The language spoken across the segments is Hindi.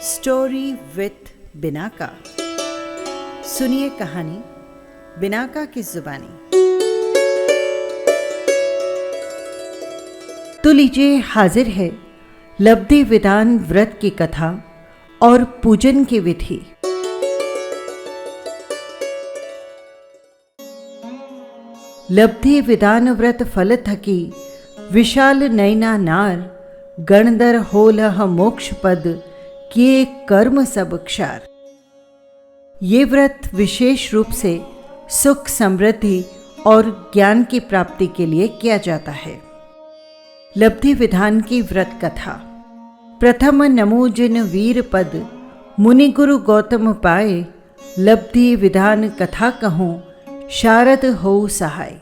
Story with Binaca. सुनिए कहानी बिनाका की जुबानी। तो लीजिए, हाजिर है लब्धि विधान व्रत की कथा और पूजन की विधि। लब्धि विधान व्रत फल थकी विशाल नयना नार, गणधर होलह मोक्ष पद किए कर्म सब क्षार। ये व्रत विशेष रूप से सुख, समृद्धि और ज्ञान की प्राप्ति के लिए किया जाता है। लब्धि विधान की व्रत कथा। प्रथम नमो जिन वीर पद, मुनि गुरु गौतम पाए, लब्धि विधान कथा कहूँ, शारद हो सहाय।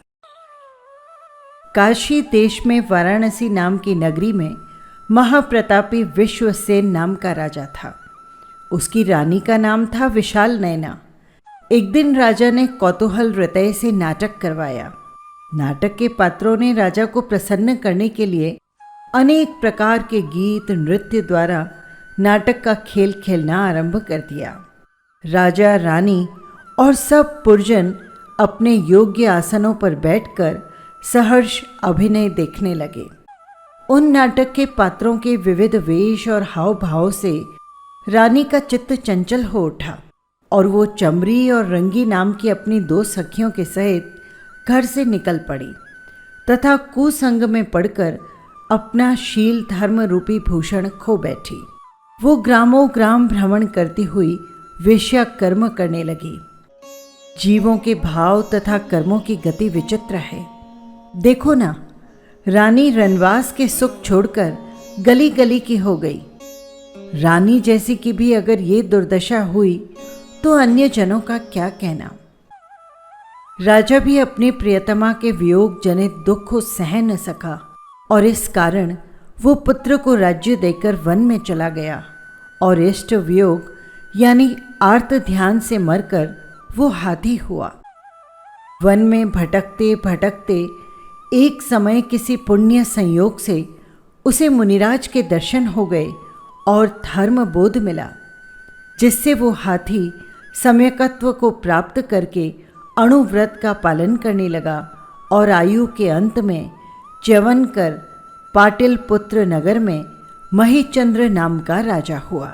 काशी देश में वाराणसी नाम की नगरी में महाप्रतापी विश्वसेन नाम का राजा था। उसकी रानी का नाम था विशाल नयना। एक दिन राजा ने कौतूहल हृदय से नाटक करवाया। नाटक के पात्रों ने राजा को प्रसन्न करने के लिए अनेक प्रकार के गीत नृत्य द्वारा नाटक का खेल खेलना आरंभ कर दिया। राजा, रानी और सब पुरजन अपने योग्य आसनों पर बैठकर सहर्ष अभिनय देखने लगे। उन नाटक के पात्रों के विविध वेश और हाव भाव से रानी का चित्त चंचल हो उठा और वो चमरी और रंगी नाम की अपनी दो सखियों के सहित घर से निकल पड़ी तथा कुसंग में पड़कर अपना शील धर्म रूपी भूषण खो बैठी। वो ग्रामों ग्राम भ्रमण करती हुई वेश्या कर्म करने लगी। जीवों के भाव तथा कर्मों की गति विचित्र है। देखो ना, रानी रनवास के सुख छोड़कर गली गली की हो गई। रानी जैसी की भी अगर ये दुर्दशा हुई तो अन्य जनों का क्या कहना। राजा भी अपनी प्रियतमा के वियोग जनित दुख को सह न सका और इस कारण वो पुत्र को राज्य देकर वन में चला गया और इष्ट वियोग यानी आर्त ध्यान से मरकर वो हाथी हुआ। वन में भटकते भटकते एक समय किसी पुण्य संयोग से उसे मुनिराज के दर्शन हो गए और धर्म बोध मिला, जिससे वो हाथी सम्यकत्व को प्राप्त करके अणुव्रत का पालन करने लगा और आयु के अंत में च्यवन कर पाटिल पुत्र नगर में महीचंद्र नाम का राजा हुआ।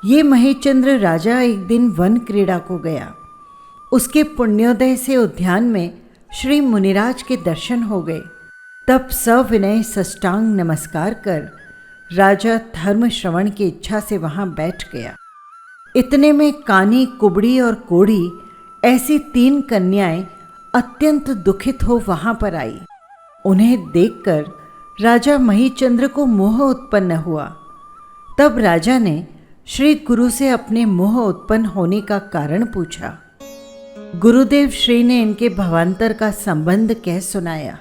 ये महीचंद्र राजा एक दिन वन क्रीड़ा को गया। उसके पुण्योदय से उद्यान में श्री मुनिराज के दर्शन हो गए। तब सविनय साष्टांग नमस्कार कर राजा धर्म श्रवण की इच्छा से वहां बैठ गया। इतने में कानी, कुबड़ी और कोढ़ी ऐसी 3 कन्याएं अत्यंत दुखित हो वहां पर आई। उन्हें देखकर राजा महीचंद्र को मोह उत्पन्न हुआ। तब राजा ने श्री गुरु से अपने मोह उत्पन्न होने का कारण पूछा। गुरुदेव श्री ने इनके भवांतर का संबंध कह सुनाया।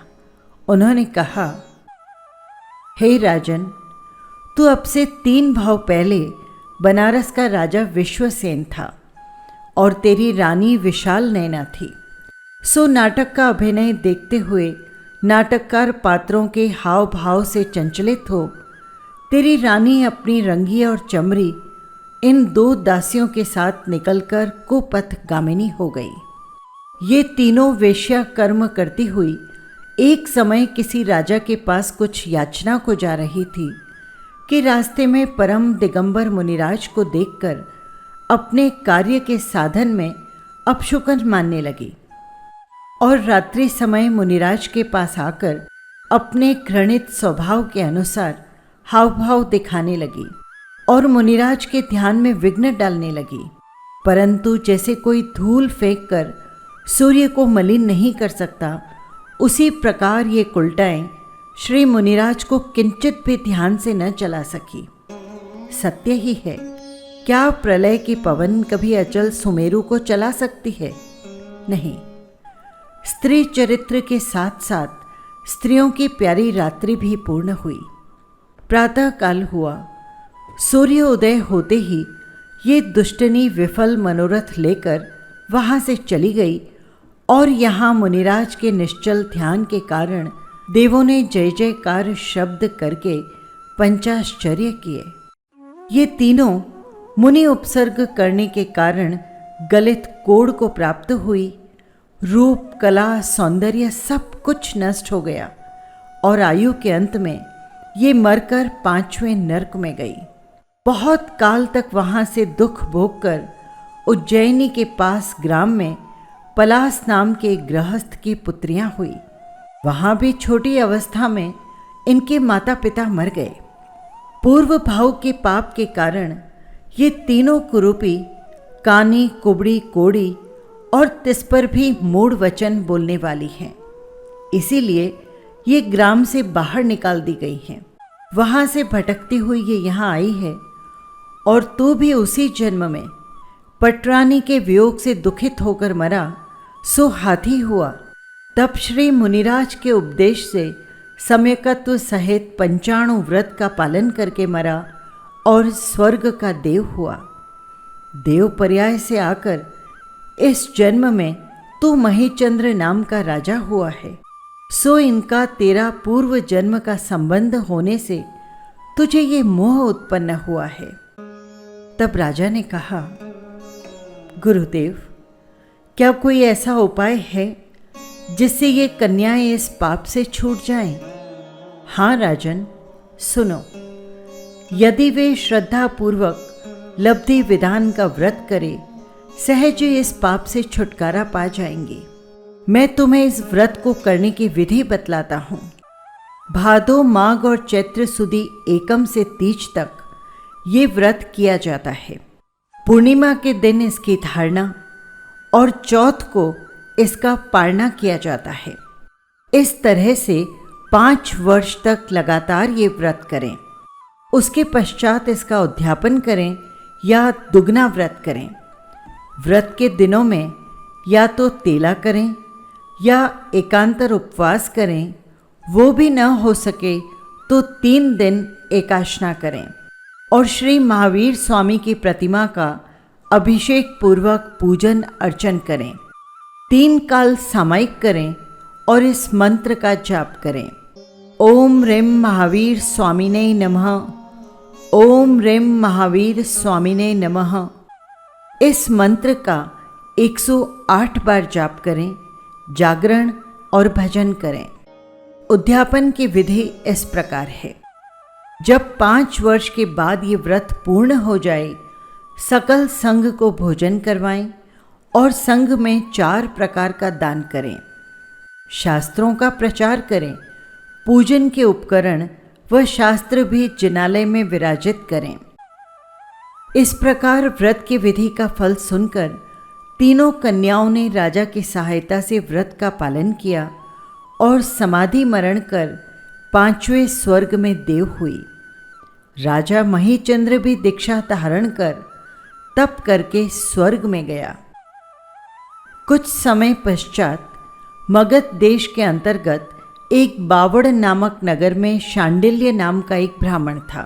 उन्होंने कहा, हे राजन, तू अब से 3 भाव पहले बनारस का राजा विश्वसेन था और तेरी रानी विशाल नयना थी। सो नाटक का अभिनय देखते हुए नाटककार पात्रों के हाव भाव से चंचलित हो तेरी रानी अपनी रंगी और चमरी इन 2 दासियों के साथ निकलकर कुपथ गामिनी हो गई। ये तीनों वेश्या कर्म करती हुई एक समय किसी राजा के पास कुछ याचना को जा रही थी कि रास्ते में परम दिगंबर मुनिराज को देखकर अपने कार्य के साधन में अपशुकन मानने लगी और रात्रि समय मुनिराज के पास आकर अपने घृणित स्वभाव के अनुसार हाव भाव दिखाने लगी और मुनिराज के ध्यान में विघ्न डालने लगी। परंतु जैसे कोई धूल फेंक कर सूर्य को मलिन नहीं कर सकता, उसी प्रकार ये कुलटाएं श्री मुनिराज को किंचित भी ध्यान से न चला सकी। सत्य ही है, क्या प्रलय की पवन कभी अचल सुमेरु को चला सकती है? नहीं। स्त्री चरित्र के साथ साथ स्त्रियों की प्यारी रात्रि भी पूर्ण हुई। प्रातः काल हुआ। सूर्य उदय होते ही ये दुष्टनी विफल मनोरथ लेकर वहां से चली गई और यहाँ मुनिराज के निश्चल ध्यान के कारण देवों ने जय जयकार शब्द करके पंचाश्चर्य किए। ये तीनों मुनि उपसर्ग करने के कारण गलित कोढ़ को प्राप्त हुई। रूप, कला, सौंदर्य सब कुछ नष्ट हो गया और आयु के अंत में ये मरकर 5वें नरक में गई। बहुत काल तक वहां से दुख भोग कर उज्जैनी के पास ग्राम में पलास नाम के गृहस्थ की पुत्रियां हुई। वहां भी छोटी अवस्था में इनके माता पिता मर गए। पूर्व भाव के पाप के कारण ये तीनों कुरूपी कानी, कुबड़ी, कोड़ी और तिस पर भी मूढ़ वचन बोलने वाली हैं। इसीलिए ये ग्राम से बाहर निकाल दी गई हैं। वहां से भटकती हुई ये यहाँ आई है और तू भी उसी जन्म में पटरानी के वियोग से दुखित होकर मरा सो हाथी हुआ। तब श्री मुनिराज के उपदेश से सम्यकत्व सहित 95 व्रत का पालन करके मरा और स्वर्ग का देव हुआ। देव पर्याय से आकर इस जन्म में तू महीचंद्र नाम का राजा हुआ है। सो इनका तेरा पूर्व जन्म का संबंध होने से तुझे ये मोह उत्पन्न हुआ है। तब राजा ने कहा, गुरुदेव, क्या कोई ऐसा उपाय है जिससे ये कन्याएं इस पाप से छूट जाएं? हाँ राजन, सुनो। यदि वे श्रद्धापूर्वक लब्धि विधान का व्रत करे, सहज इस पाप से छुटकारा पा जाएंगे। मैं तुम्हें इस व्रत को करने की विधि बतलाता हूँ। भादो, माघ और चैत्र सुदी एकम से तीज तक ये व्रत किया जाता है। पूर्णिमा के दिन इसकी धारणा और चौथ को इसका पारणा किया जाता है। इस तरह से 5 वर्ष तक लगातार ये व्रत करें। उसके पश्चात इसका उद्यापन करें या दुगना व्रत करें। व्रत के दिनों में या तो तेला करें या एकांतर उपवास करें। वो भी न हो सके तो 3 दिन एकाशना करें और श्री महावीर स्वामी की प्रतिमा का अभिषेक पूर्वक पूजन अर्चन करें। 3 काल सामायिक करें और इस मंत्र का जाप करें। ओम ह्रीं महावीर स्वामिने नमः। ओम ह्रीं महावीर स्वामिने नमः। इस मंत्र का 108 बार जाप करें। जागरण और भजन करें। उद्यापन की विधि इस प्रकार है। जब 5 वर्ष के बाद ये व्रत पूर्ण हो जाए, सकल संघ को भोजन करवाएं और संघ में 4 प्रकार का दान करें। शास्त्रों का प्रचार करें। पूजन के उपकरण व शास्त्र भी जिनालय में विराजित करें। इस प्रकार व्रत की विधि का फल सुनकर तीनों कन्याओं ने राजा की सहायता से व्रत का पालन किया और समाधि मरण कर 5वें स्वर्ग में देव हुई। राजा महीचंद्र भी दीक्षा धारण कर तप करके स्वर्ग में गया। कुछ समय पश्चात मगध देश के अंतर्गत एक बावड़ नामक नगर में शांडिल्य नाम का एक ब्राह्मण था।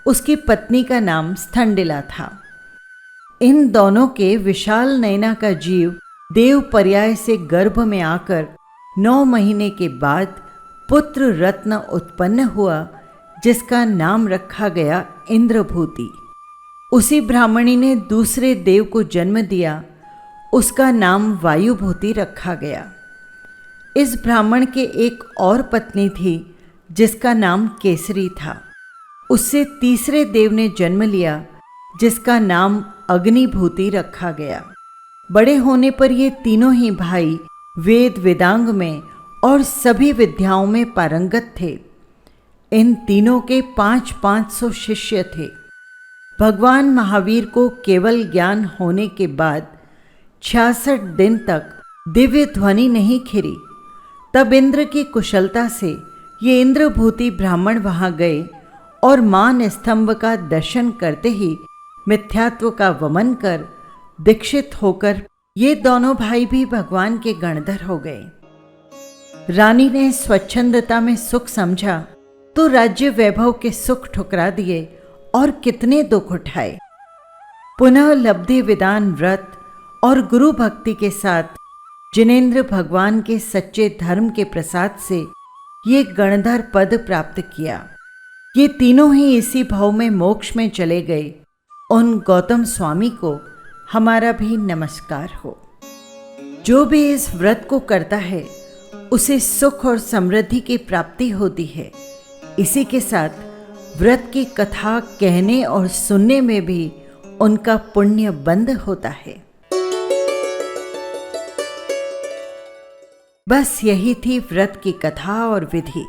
उसकी पत्नी का नाम स्थंडिला था। इन दोनों के विशाल नयना का जीव देव पर्याय से गर्भ में आकर 9 महीने के बाद पुत्र रत्न उत्पन्न हुआ, जिसका नाम रखा गया इंद्रभूति। उसी ब्राह्मणी ने दूसरे देव को जन्म दिया, उसका नाम वायुभूति रखा गया। इस ब्राह्मण के एक और पत्नी थी जिसका नाम केसरी था। उससे तीसरे देव ने जन्म लिया जिसका नाम अग्निभूति रखा गया। बड़े होने पर ये तीनों ही भाई वेद वेदांग में और सभी विद्याओं में पारंगत थे। इन तीनों के 500 शिष्य थे। भगवान महावीर को केवल ज्ञान होने के बाद 66 दिन तक दिव्य ध्वनि नहीं खिरी। तब इंद्र की कुशलता से ये इंद्रभूति ब्राह्मण वहां गए और मान स्तंभ का दर्शन करते ही मिथ्यात्व का वमन कर दीक्षित होकर ये दोनों भाई भी भगवान के गणधर हो गए। रानी ने स्वच्छंदता में सुख समझा तो राज्य वैभव के सुख ठुकरा दिए और कितने दुख उठाए। पुनः लब्धि विधान व्रत और गुरु भक्ति के साथ जिनेंद्र भगवान के सच्चे धर्म के प्रसाद से ये गणधर पद प्राप्त किया। ये तीनों ही इसी भाव में मोक्ष में चले गए। उन गौतम स्वामी को हमारा भी नमस्कार हो। जो भी इस व्रत को करता है उसे सुख और समृद्धि की प्राप्ति होती है। इसी के साथ व्रत की कथा कहने और सुनने में भी उनका पुण्य बंद होता है। बस यही थी व्रत की कथा और विधि।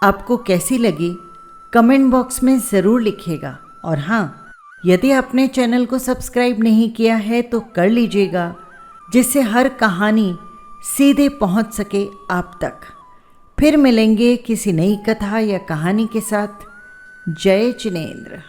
आपको कैसी लगी कमेंट बॉक्स में ज़रूर लिखिएगा। और हाँ, यदि आपने चैनल को सब्सक्राइब नहीं किया है तो कर लीजिएगा, जिससे हर कहानी सीधे पहुंच सके आप तक। फिर मिलेंगे किसी नई कथा या कहानी के साथ। जय जिनेंद्र।